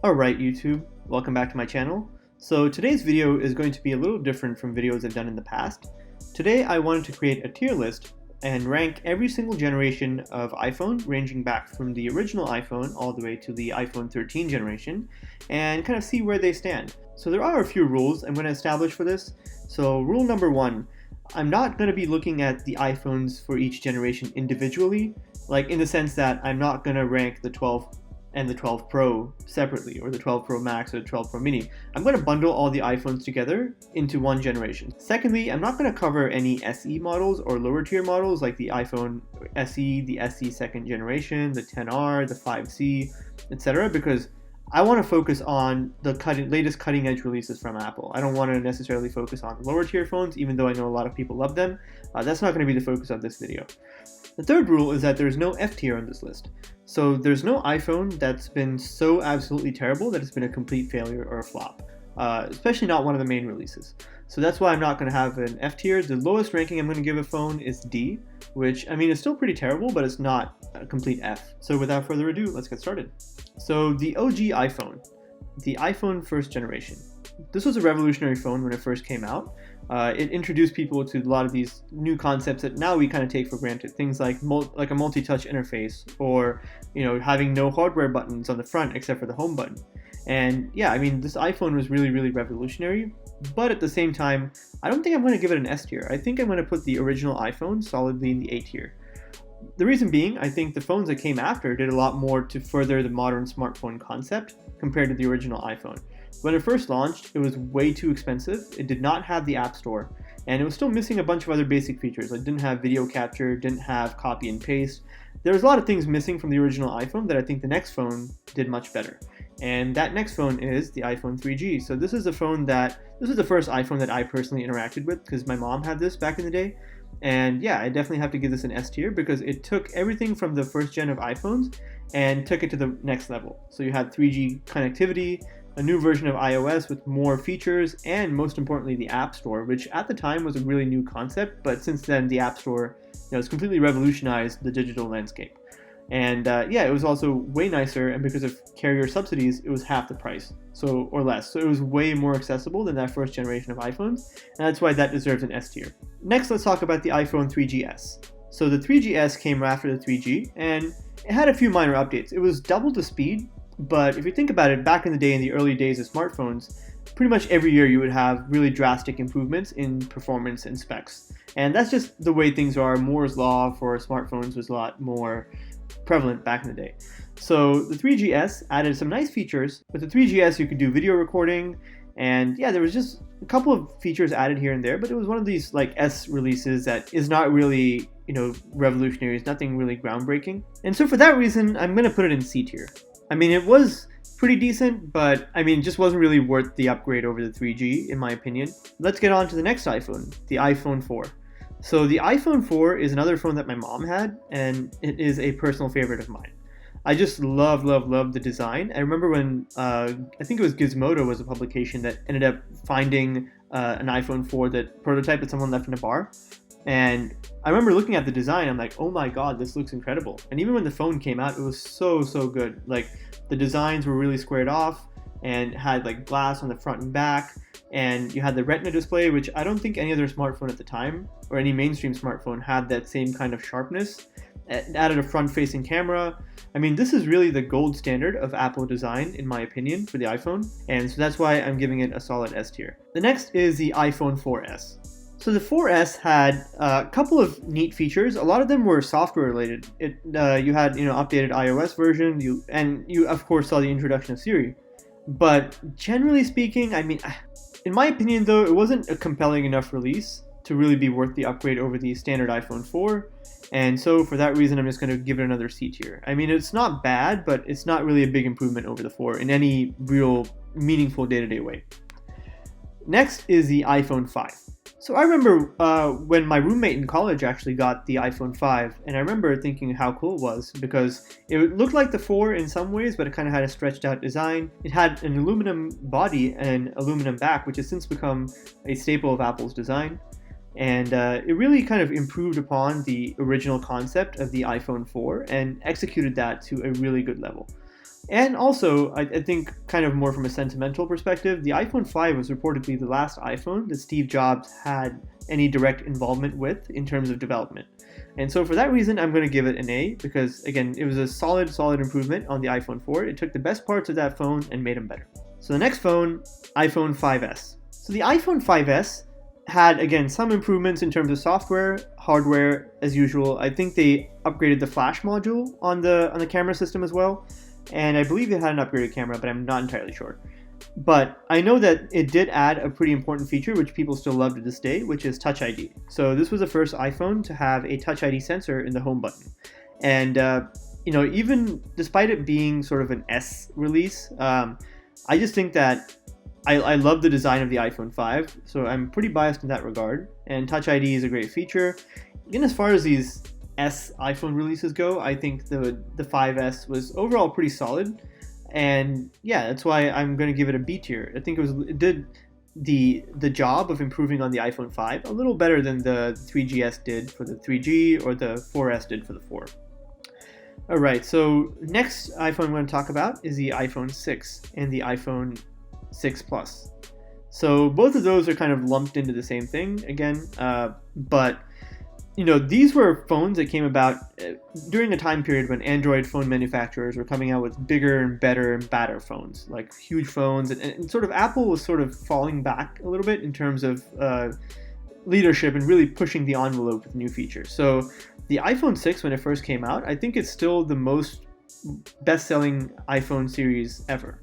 Alright YouTube, welcome back to my channel. So today's video is going to be a little different from videos I've done in the past. Today I wanted to create a tier list and rank every single generation of iPhone, ranging back from the original iPhone all the way to the iPhone 13 generation, and kind of see where they stand. So there are a few rules I'm going to establish for this. So rule number one, I'm not going to be looking at the iPhones for each generation individually, like in the sense that I'm not going to rank the 12 and the 12 Pro separately, or the 12 Pro Max or the 12 Pro Mini. I'm going to bundle all the iPhones together into one generation. Secondly, I'm not going to cover any SE models or lower tier models like the iPhone SE, the SE second generation, the 10R, the 5C, etc. because I want to focus on the latest cutting edge releases from Apple. I don't want to necessarily focus on lower tier phones, even though I know a lot of people love them. That's not going to be the focus of this video. The third rule is that there's no F tier on this list. So there's no iPhone that's been so absolutely terrible that it's been a complete failure or a flop, especially not one of the main releases. So that's why I'm not going to have an F tier. The lowest ranking I'm going to give a phone is D, which I mean is still pretty terrible, but it's not a complete F. So without further ado, let's get started. So the OG iPhone, the iPhone first generation. This was a revolutionary phone when it first came out. It introduced people to a lot of these new concepts that now we kind of take for granted. Things like a multi-touch interface, or having no hardware buttons on the front except for the home button. And yeah, I mean, this iPhone was really, really revolutionary. But at the same time, I don't think I'm going to give it an S tier. I think I'm going to put the original iPhone solidly in the A tier. The reason being, I think the phones that came after did a lot more to further the modern smartphone concept compared to the original iPhone. When it first launched, it was way too expensive, it did not have the App Store, and it was still missing a bunch of other basic features. It didn't have video capture, didn't have copy and paste. There was a lot of things missing from the original iPhone that I think the next phone did much better. And that next phone is the iPhone 3G. So this is the first iPhone that I personally interacted with, because my mom had this back in the day. And yeah, I definitely have to give this an S tier because it took everything from the first gen of iPhones and took it to the next level. So you had 3G connectivity, a new version of iOS with more features, and most importantly the App Store, which at the time was a really new concept, but since then the App Store has completely revolutionized the digital landscape. And yeah, it was also way nicer, and because of carrier subsidies, it was half the price, or less. So it was way more accessible than that first generation of iPhones, and that's why that deserves an S tier. Next, let's talk about the iPhone 3GS. So the 3GS came after the 3G, and it had a few minor updates. It was double the speed, but if you think about it, back in the day, in the early days of smartphones, pretty much every year you would have really drastic improvements in performance and specs. And that's just the way things are. Moore's law for smartphones was a lot more prevalent back in the day. So the 3GS added some nice features. With the 3GS, you could do video recording, and yeah, there was just a couple of features added here and there, but it was one of these like S releases that is not really, revolutionary. It's nothing really groundbreaking. And so for that reason, I'm going to put it in C tier. I mean, it was pretty decent, but I mean, it just wasn't really worth the upgrade over the 3G, in my opinion. Let's get on to the next iPhone, the iPhone 4. So the iPhone 4 is another phone that my mom had, and it is a personal favorite of mine. I just love the design. I remember when, I think it was Gizmodo was a publication that ended up finding an iPhone 4 prototype that someone left in a bar. And I remember looking at the design, I'm like, oh my god, this looks incredible. And even when the phone came out, it was so good. Like, the designs were really squared off and had like glass on the front and back. And you had the Retina display, which I don't think any other smartphone at the time, or any mainstream smartphone, had that same kind of sharpness. It added a front-facing camera. I mean, this is really the gold standard of Apple design, in my opinion, for the iPhone. And so that's why I'm giving it a solid S tier. The next is the iPhone 4S. So the 4S had a couple of neat features. A lot of them were software related. You had updated iOS version, you of course saw the introduction of Siri. But generally speaking, I mean, in my opinion though, it wasn't a compelling enough release to really be worth the upgrade over the standard iPhone 4. And so for that reason, I'm just going to give it another C tier. I mean, it's not bad, but it's not really a big improvement over the 4 in any real meaningful day-to-day way. Next is the iPhone 5. So I remember when my roommate in college actually got the iPhone 5, and I remember thinking how cool it was, because it looked like the 4 in some ways, but it kind of had a stretched out design. It had an aluminum body and aluminum back, which has since become a staple of Apple's design. And it really kind of improved upon the original concept of the iPhone 4 and executed that to a really good level. And also, I think kind of more from a sentimental perspective, the iPhone 5 was reportedly the last iPhone that Steve Jobs had any direct involvement with in terms of development. And so for that reason, I'm going to give it an A because, again, it was a solid improvement on the iPhone 4. It took the best parts of that phone and made them better. So the next phone, iPhone 5S. So the iPhone 5S had, again, some improvements in terms of software, hardware, as usual. I think they upgraded the flash module on the camera system as well. And I believe it had an upgraded camera, but I'm not entirely sure. But I know that it did add a pretty important feature, which people still love to this day, which is Touch ID. So this was the first iPhone to have a Touch ID sensor in the home button. And, even despite it being sort of an S release, I just think that I love the design of the iPhone 5, so I'm pretty biased in that regard. And Touch ID is a great feature. And as far as these S iPhone releases go, I think the 5S was overall pretty solid. And yeah, that's why I'm going to give it a B tier. I think it did the job of improving on the iPhone 5 a little better than the 3GS did for the 3G or the 4S did for the 4. Alright, so next iPhone I'm going to talk about is the iPhone 6 and the iPhone 6 Plus. So both of those are kind of lumped into the same thing again, but these were phones that came about during a time period when Android phone manufacturers were coming out with bigger and better and badder phones, like huge phones, and sort of Apple was sort of falling back a little bit in terms of leadership and really pushing the envelope with new features. So the iPhone 6, when it first came out, I think it's still the most best-selling iPhone series ever.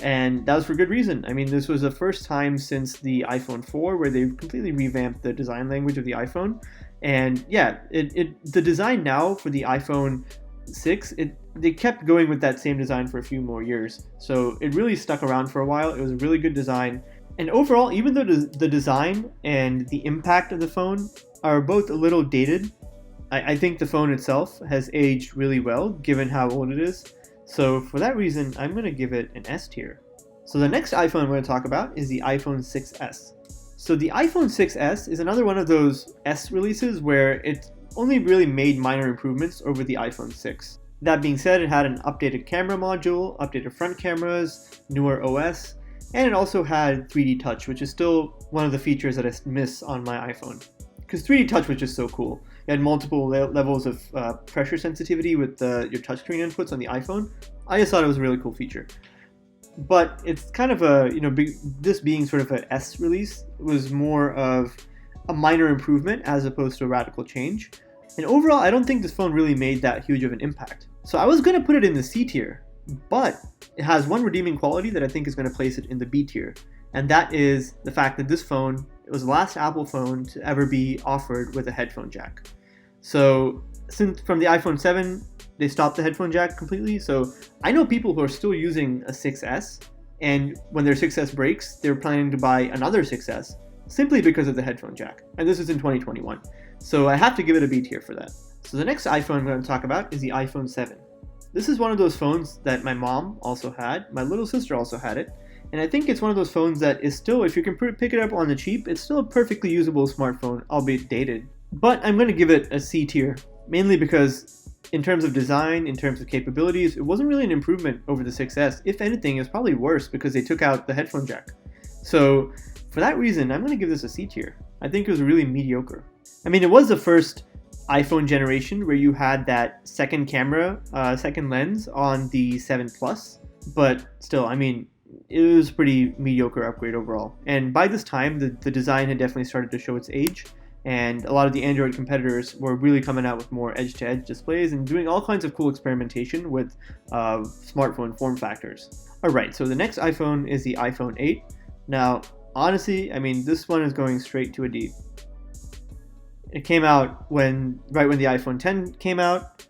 And that was for good reason. I mean, this was the first time since the iPhone 4 where they completely revamped the design language of the iPhone. And yeah, the design now for the iPhone 6, they kept going with that same design for a few more years. So it really stuck around for a while. It was a really good design. And overall, even though the design and the impact of the phone are both a little dated, I think the phone itself has aged really well given how old it is. So for that reason, I'm going to give it an S tier. So the next iPhone I'm going to talk about is the iPhone 6S. So the iPhone 6S is another one of those S releases where it only really made minor improvements over the iPhone 6. That being said, it had an updated camera module, updated front cameras, newer OS, and it also had 3D Touch, which is still one of the features that I miss on my iPhone. Because 3D Touch was just so cool. It had multiple levels of pressure sensitivity with your touchscreen inputs on the iPhone. I just thought it was a really cool feature. But it's kind of this being sort of an S release was more of a minor improvement as opposed to a radical change. And overall, I don't think this phone really made that huge of an impact. So I was going to put it in the C tier, but it has one redeeming quality that I think is going to place it in the B tier. And that is the fact that this phone, it was the last Apple phone to ever be offered with a headphone jack. So since from the iPhone 7, they stopped the headphone jack completely. So I know people who are still using a 6S, and when their 6S breaks, they're planning to buy another 6S simply because of the headphone jack. And this is in 2021. So I have to give it a B tier for that. So the next iPhone I'm going to talk about is the iPhone 7. This is one of those phones that my mom also had. My little sister also had it. And I think it's one of those phones that is still, if you can pick it up on the cheap, it's still a perfectly usable smartphone, albeit dated. But I'm going to give it a C tier, mainly because in terms of design, in terms of capabilities, it wasn't really an improvement over the 6S. If anything, it's probably worse because they took out the headphone jack. So for that reason, I'm going to give this a C tier. I think it was really mediocre. I mean, it was the first iPhone generation where you had that second camera, second lens on the 7 Plus. But still, I mean, it was a pretty mediocre upgrade overall. And by this time, the design had definitely started to show its age. And a lot of the Android competitors were really coming out with more edge-to-edge displays and doing all kinds of cool experimentation with smartphone form factors. Alright, so the next iPhone is the iPhone 8. Now, honestly, I mean, this one is going straight to a D. It came out right when the iPhone 10 came out.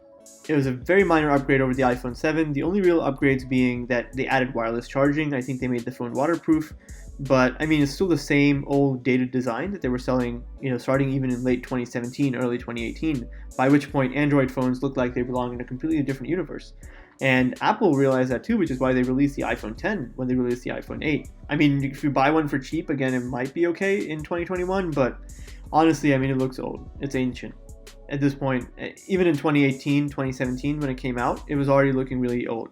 It was a very minor upgrade over the iPhone 7. The only real upgrades being that they added wireless charging. I think they made the phone waterproof. But, I mean, it's still the same old dated design that they were selling, starting even in late 2017, early 2018, by which point Android phones looked like they belonged in a completely different universe. And Apple realized that too, which is why they released the iPhone 10 when they released the iPhone 8. I mean, if you buy one for cheap, again, it might be okay in 2021, but honestly, I mean, it looks old. It's ancient. At this point, even in 2018, 2017, when it came out, it was already looking really old.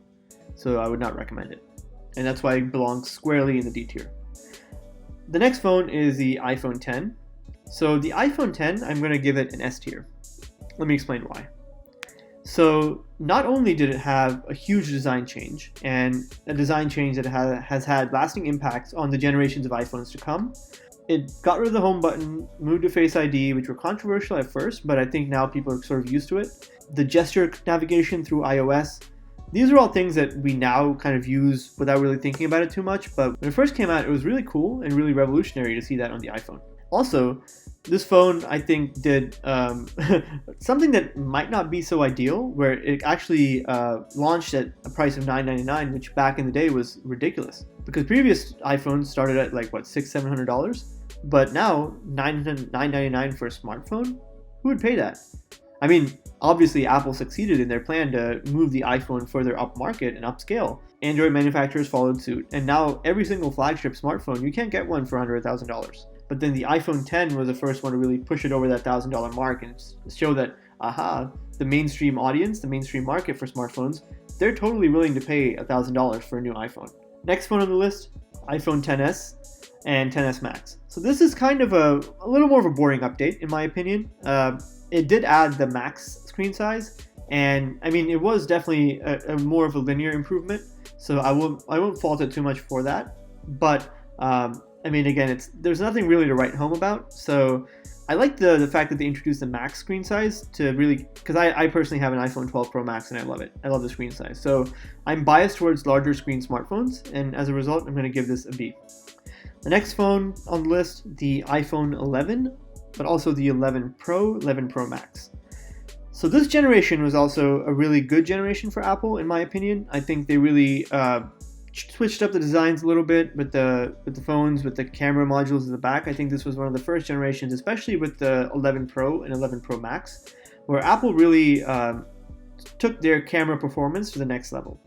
so I would not recommend it. And that's why it belongs squarely in the D tier. The next phone is the iPhone 10. So the iPhone 10, I'm going to give it an S tier. Let me explain why. So not only did it have a huge design change, and a design change that has had lasting impacts on the generations of iPhones to come, it got rid of the home button, moved to Face ID, which were controversial at first, but I think now people are sort of used to it. The gesture navigation through iOS, these are all things that we now kind of use without really thinking about it too much, but when it first came out, it was really cool and really revolutionary to see that on the iPhone. Also, this phone, I think, did something that might not be so ideal, where it actually launched at a price of $999, which back in the day was ridiculous. Because previous iPhones started at like, what, $600, $700? But now, $999 for a smartphone? Who would pay that? I mean, obviously Apple succeeded in their plan to move the iPhone further up market and upscale. Android manufacturers followed suit, and now every single flagship smartphone, you can't get one for under $1,000. But then the iPhone 10 was the first one to really push it over that $1,000 mark and show that, the mainstream audience, the mainstream market for smartphones, they're totally willing to pay $1,000 for a new iPhone. Next phone on the list, iPhone XS and XS Max. So this is kind of a little more of a boring update, in my opinion. It did add the max screen size, and I mean, it was definitely a more of a linear improvement, so I won't fault it too much for that. But I mean, again, there's nothing really to write home about. So I like the fact that they introduced the max screen size to really, because I personally have an iPhone 12 Pro Max and I love it. I love the screen size. So I'm biased towards larger screen smartphones, and as a result, I'm going to give this a B. The next phone on the list, the iPhone 11, but also the 11 Pro, 11 Pro Max. So this generation was also a really good generation for Apple, in my opinion. I think they really switched up the designs a little bit with the phones, with the camera modules in the back. I think this was one of the first generations, especially with the 11 Pro and 11 Pro Max, where Apple really took their camera performance to the next level.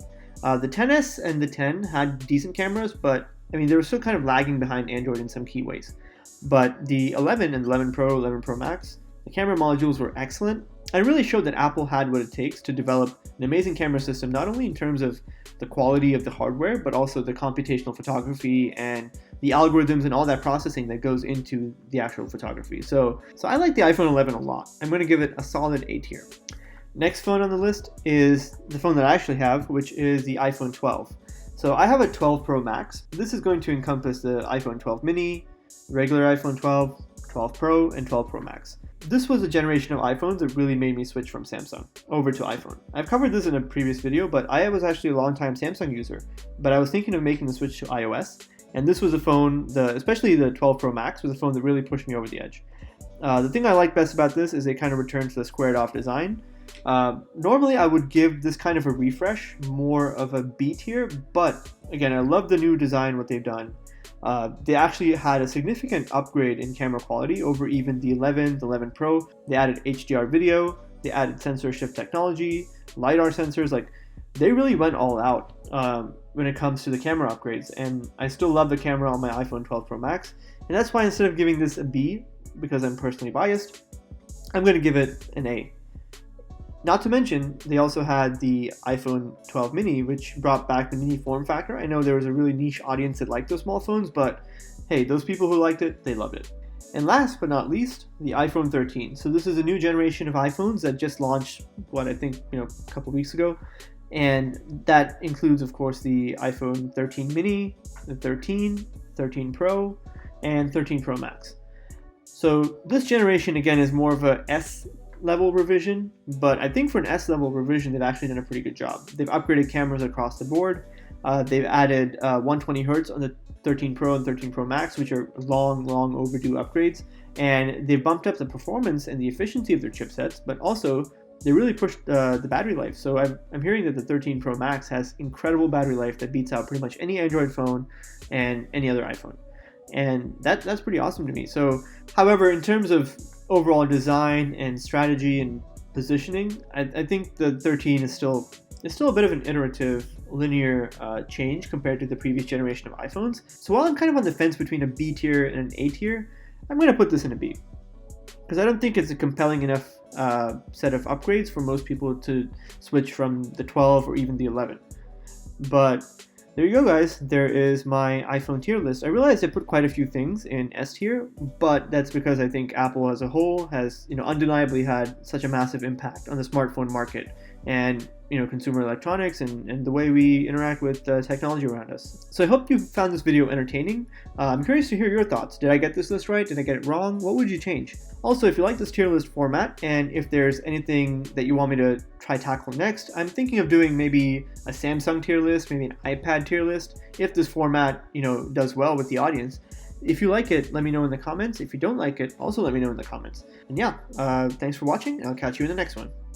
The XS and the 10 had decent cameras, but I mean, they were still kind of lagging behind Android in some key ways. But the 11 and 11 Pro, 11 Pro Max, the camera modules were excellent, and it really showed that Apple had what it takes to develop an amazing camera system, not only in terms of the quality of the hardware, but also the computational photography and the algorithms and all that processing that goes into the actual photography. So I like the iPhone 11 a lot. I'm going to give it a solid A tier. Next phone on the list is the phone that I actually have, which is the iPhone 12. So I have a 12 Pro Max. This is going to encompass the iPhone 12 mini, regular iPhone 12, 12 Pro, and 12 Pro Max. This was a generation of iPhones that really made me switch from Samsung over to iPhone. I've covered this in a previous video, but I was actually a long-time Samsung user, but I was thinking of making the switch to iOS, and this was a phone, especially the 12 Pro Max, was a phone that really pushed me over the edge. The thing I like best about this is it kind of returned to the squared-off design. Normally I would give this kind of a refresh more of a B tier, but again, I love the new design, what they've done. They actually had a significant upgrade in camera quality over even the 11, the 11 Pro. They added HDR video, they added sensor shift technology, LiDAR sensors. Like, they really went all out when it comes to the camera upgrades, and I still love the camera on my iPhone 12 Pro Max, and that's why instead of giving this a B, because I'm personally biased, I'm going to give it an A. Not to mention, they also had the iPhone 12 mini, which brought back the mini form factor. I know there was a really niche audience that liked those small phones, but hey, those people who liked it, they loved it. And last but not least, the iPhone 13. So this is a new generation of iPhones that just launched, a couple weeks ago. And that includes, of course, the iPhone 13 mini, the 13, 13 Pro, and 13 Pro Max. So this generation, again, is more of a S-level revision, but I think for an S-level revision, they've actually done a pretty good job. They've upgraded cameras across the board. They've added 120 Hz on the 13 Pro and 13 Pro Max, which are long overdue upgrades. And they've bumped up the performance and the efficiency of their chipsets, but also they really pushed the battery life. So I'm hearing that the 13 Pro Max has incredible battery life that beats out pretty much any Android phone and any other iPhone. And that's pretty awesome to me. So, however, in terms of overall design and strategy and positioning, I think the 13 is still a bit of an iterative, linear change compared to the previous generation of iPhones. So while I'm kind of on the fence between a B tier and an A tier, I'm going to put this in a B, because I don't think it's a compelling enough set of upgrades for most people to switch from the 12 or even the 11. But there you go, guys. There is my iPhone tier list. I realized I put quite a few things in S tier, but that's because I think Apple as a whole has, undeniably had such a massive impact on the smartphone market and, consumer electronics and the way we interact with technology around us. So I hope you found this video entertaining. I'm curious to hear your thoughts. Did I get this list right? Did I get it wrong? What would you change? Also, if you like this tier list format, and if there's anything that you want me to try tackle next, I'm thinking of doing maybe a Samsung tier list, maybe an iPad tier list, if this format, does well with the audience. If you like it, let me know in the comments. If you don't like it, also let me know in the comments. And yeah, thanks for watching, and I'll catch you in the next one.